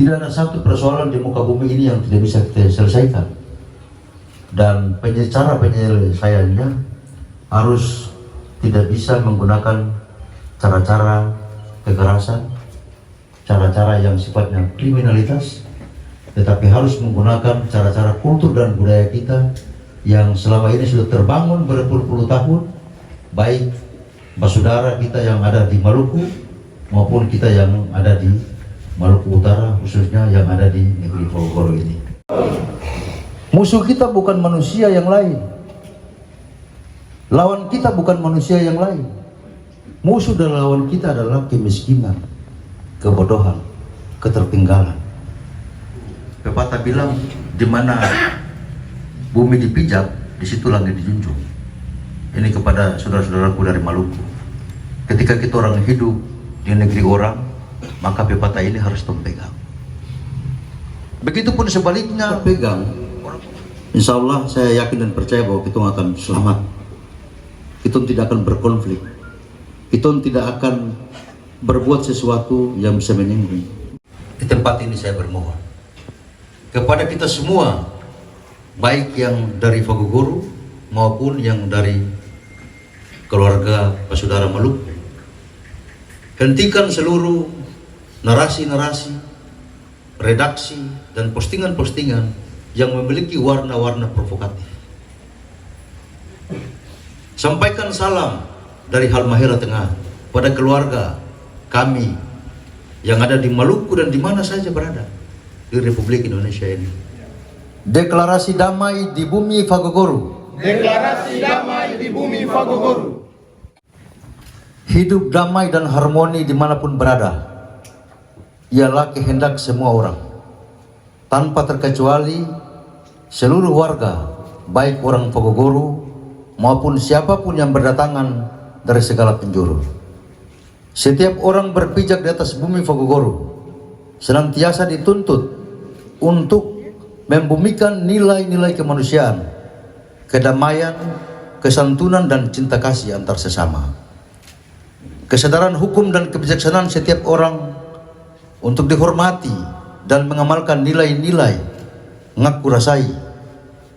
Tidak ada satu persoalan di muka bumi ini yang tidak bisa kita selesaikan. Dan cara penyelesaiannya harus tidak bisa menggunakan cara-cara kekerasan, cara-cara yang sifatnya kriminalitas, tetapi harus menggunakan cara-cara kultur dan budaya kita yang selama ini sudah terbangun berpuluh-puluh tahun, baik saudara kita yang ada di Maluku maupun kita yang ada di Maluku Utara, khususnya yang ada di negeri Fogogoro ini. Musuh kita bukan manusia yang lain, lawan kita bukan manusia yang lain. Musuh dan lawan kita adalah kemiskinan, kebodohan, ketertinggalan. Pepatah bilang, di mana bumi dipijak, di situ langit dijunjung. Ini kepada saudara-saudaraku dari Maluku. Ketika kita orang hidup di negeri orang, maka pepatah ini harus pegang. Begitupun sebaliknya, pegang. Insya Allah saya yakin dan percaya bahwa kita akan selamat. Kita tidak akan berkonflik. Kita tidak akan berbuat sesuatu yang bisa menyinggung. Di tempat ini saya bermohon kepada kita semua, baik yang dari Fogogoro maupun yang dari keluarga saudara Maluku, hentikan seluruh narasi-narasi, redaksi, dan postingan-postingan yang memiliki warna-warna provokatif. Sampaikan salam dari Halmahera Tengah pada keluarga kami yang ada di Maluku dan di mana saja berada di Republik Indonesia ini. Deklarasi damai di bumi Fogogoro. Deklarasi damai di bumi Fogogoro. Hidup damai dan harmoni dimanapun berada ialah kehendak semua orang, tanpa terkecuali seluruh warga, baik orang Fogogoro maupun siapapun yang berdatangan dari segala penjuru. Setiap orang berpijak di atas bumi Fogogoro senantiasa dituntut untuk membumikan nilai-nilai kemanusiaan, kedamaian, kesantunan, dan cinta kasih antar sesama. Kesadaran hukum dan kebijaksanaan setiap orang untuk dihormati dan mengamalkan nilai-nilai ngaku rasai,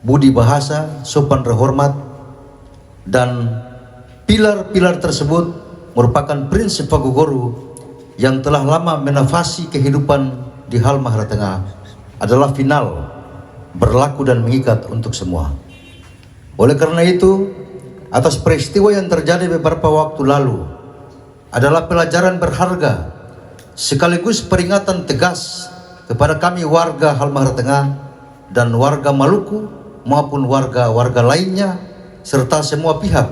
budi bahasa, sopan terhormat, dan pilar-pilar tersebut merupakan prinsip Fogogoro yang telah lama menafasi kehidupan di Halmahera Tengah, adalah final, berlaku dan mengikat untuk semua. Oleh karena itu, atas peristiwa yang terjadi beberapa waktu lalu adalah pelajaran berharga sekaligus peringatan tegas kepada kami warga Halmahera Tengah dan warga Maluku maupun warga-warga lainnya serta semua pihak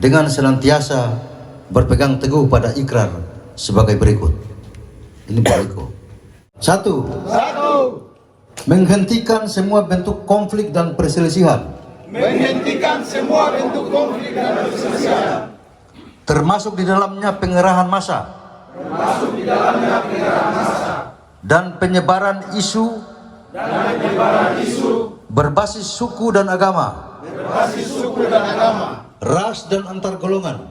dengan senantiasa berpegang teguh pada ikrar sebagai berikut. Ini berikut. Satu. Menghentikan semua bentuk konflik dan perselisihan. Menghentikan semua bentuk konflik dan perselisihan. Termasuk di dalamnya pengerahan massa. Dan penyebaran isu berbasis suku dan agama. Ras dan antar golongan.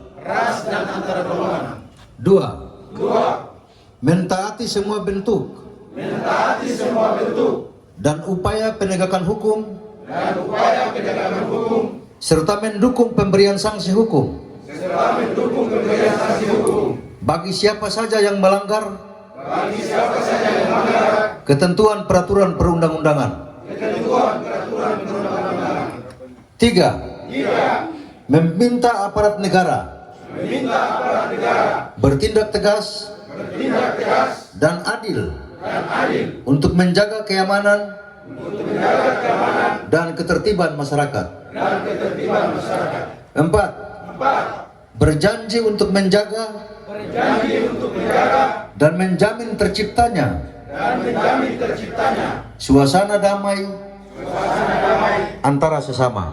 Dua. Mentaati semua bentuk dan upaya penegakan hukum serta mendukung pemberian sanksi hukum bagi siapa saja yang melanggar ketentuan peraturan perundang-undangan. Tiga. Meminta aparat negara bertindak tegas dan adil untuk menjaga keamanan dan ketertiban masyarakat. Empat. Berjanji untuk menjaga dan menjamin terciptanya suasana damai antara sesama.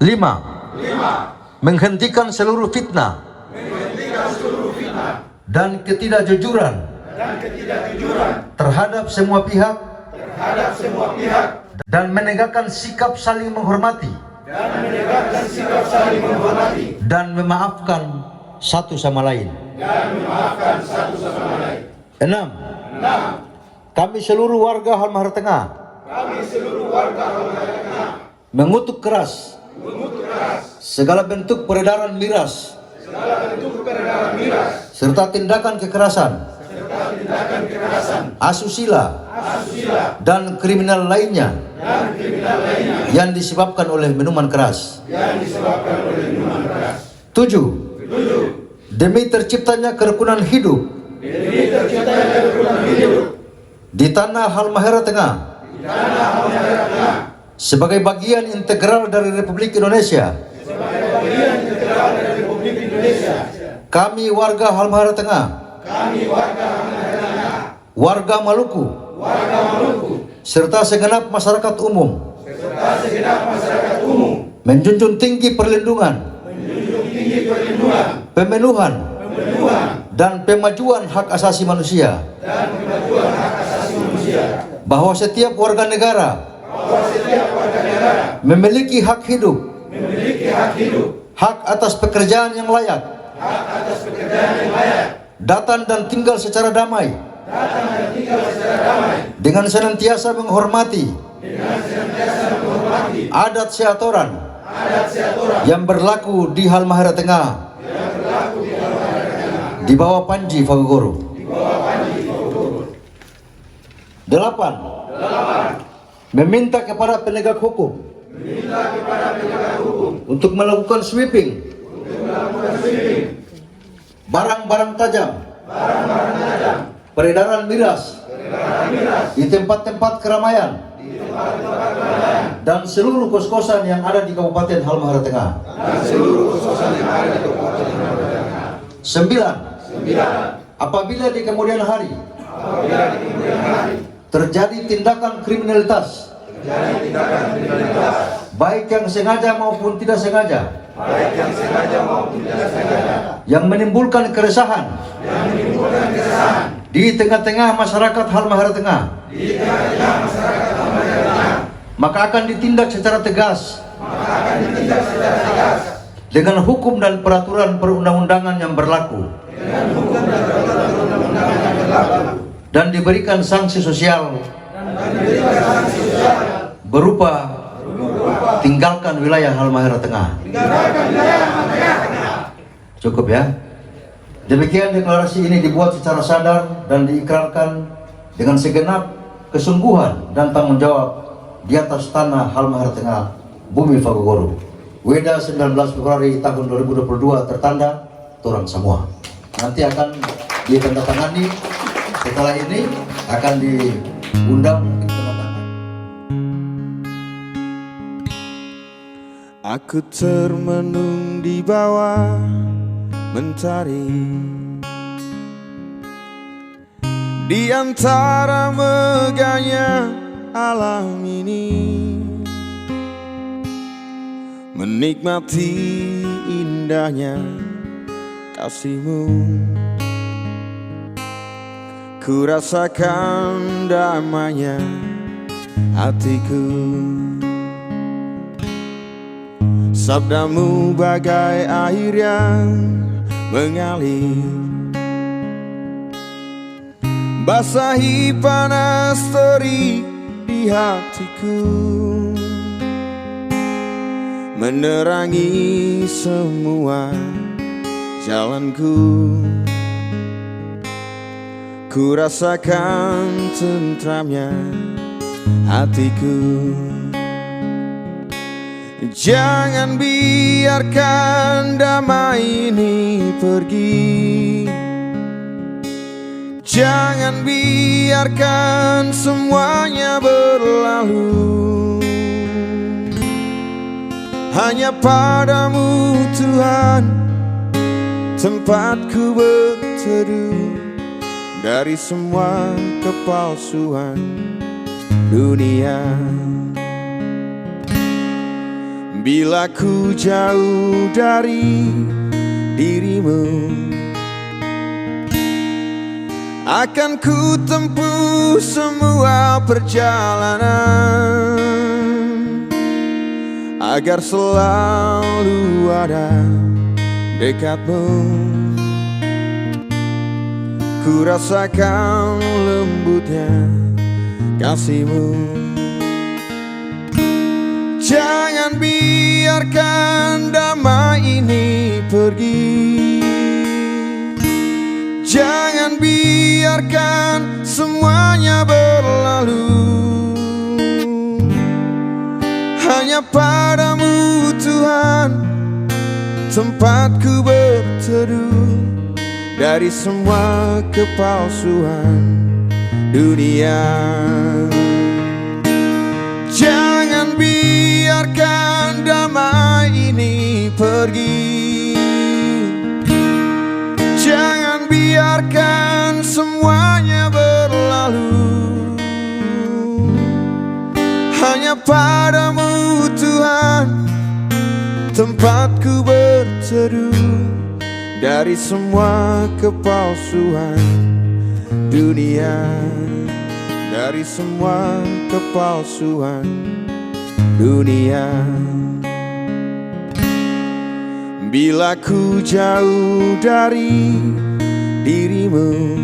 Lima. Menghentikan seluruh fitnah dan ketidakjujuran terhadap semua pihak dan menegakkan sikap saling menghormati dan memaafkan satu sama lain. Enam. Kami seluruh warga Halmahera Tengah mengutuk keras segala bentuk peredaran miras serta tindakan kekerasan, asusila dan kriminal lainnya yang disebabkan oleh minuman keras. 7. Demi terciptanya kerukunan hidup di tanah Halmahera Tengah sebagai bagian integral dari Republik Indonesia. Kami warga Halmahera Tengah, warga Maluku, serta segenap masyarakat umum menjunjung tinggi perlindungan, pemenuhan, dan pemajuan hak asasi manusia, bahwa setiap warga negara memiliki hak hidup, hak atas pekerjaan yang layak, datang dan tinggal secara damai, dengan senantiasa menghormati adat seatoran yang berlaku di Halmahera Tengah di bawah Panji Fagogoro. 8. Meminta kepada penegak hukum untuk melakukan sweeping barang-barang tajam, peredaran miras di tempat-tempat keramaian dan seluruh kos-kosan yang ada di Kabupaten Halmahera Tengah. 9. Apabila di kemudian hari terjadi tindakan kriminalitas, baik yang sengaja maupun tidak sengaja, yang menimbulkan keresahan di tengah-tengah masyarakat Halmahera Tengah, maka akan ditindak secara tegas dengan hukum dan peraturan perundang-undangan yang berlaku, dan diberikan sanksi sosial berupa tinggalkan wilayah Halmahera Tengah. Cukup ya. Demikian deklarasi ini dibuat secara sadar dan diikrarkan dengan segenap kesungguhan dan tanggung jawab di atas tanah Halmahera Tengah, bumi Fagogoro. Weda 19 Februari tahun 2022 tertanda Torang Semua. Nanti akan ditandatangani, setelah ini akan diundang penandatangan. Aku termenung di bawah mentari, di antara megahnya alam ini, menikmati indahnya kasihmu. Ku rasakan damainya hatiku. Sabdamu bagai air yang mengalir, basahi panas terik di hatiku, menerangi semua jalanku. Ku rasakan tentramnya hatiku. Jangan biarkan damai ini pergi, jangan biarkan semuanya berlalu. Hanya padamu Tuhan tempatku berteduh, dari semua kepalsuan dunia. Bila ku jauh dari dirimu, akan ku tempuh semua perjalanan, agar selalu ada dekatmu. ku rasakan lembutnya kasihmu. Jangan biarkan damai ini pergi. Jangan biarkan semuanya berlalu. Hanya padamu Tuhan tempatku berteduh dari semua kepalsuan dunia. Jangan biarkan damai ini pergi. Jangan biarkan semuanya berlalu. Hanya padamu Tuhan tempatku berteduh dari semua kepalsuan dunia. Dari semua kepalsuan dunia. Bila ku jauh dari dirimu,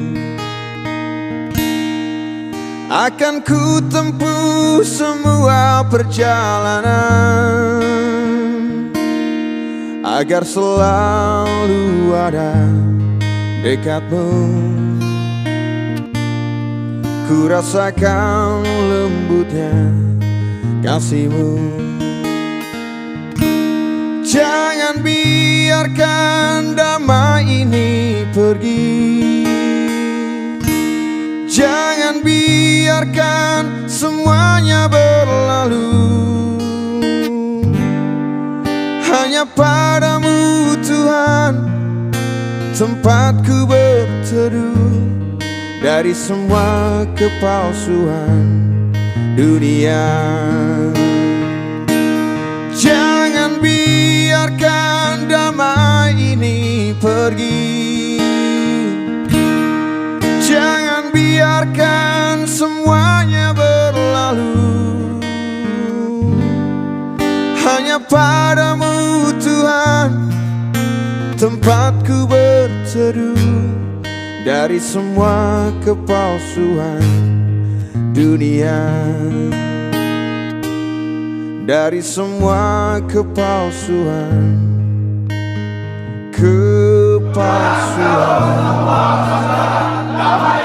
akan ku tempuh semua perjalanan agar selalu ada dekatmu. Ku rasakan lembutnya kasihmu. Jangan biarkan damai ini pergi. Jangan biarkan semuanya berlalu. Hanya padamu Tuhan tempatku berteduh dari semua kepalsuan dunia. Jangan biarkan damai ini pergi. Jangan biarkan semuanya berlalu. Hanya padamu Tuhan tempatku berteduh dari semua kepalsuan dunia. Dari semua kepalsuan Damai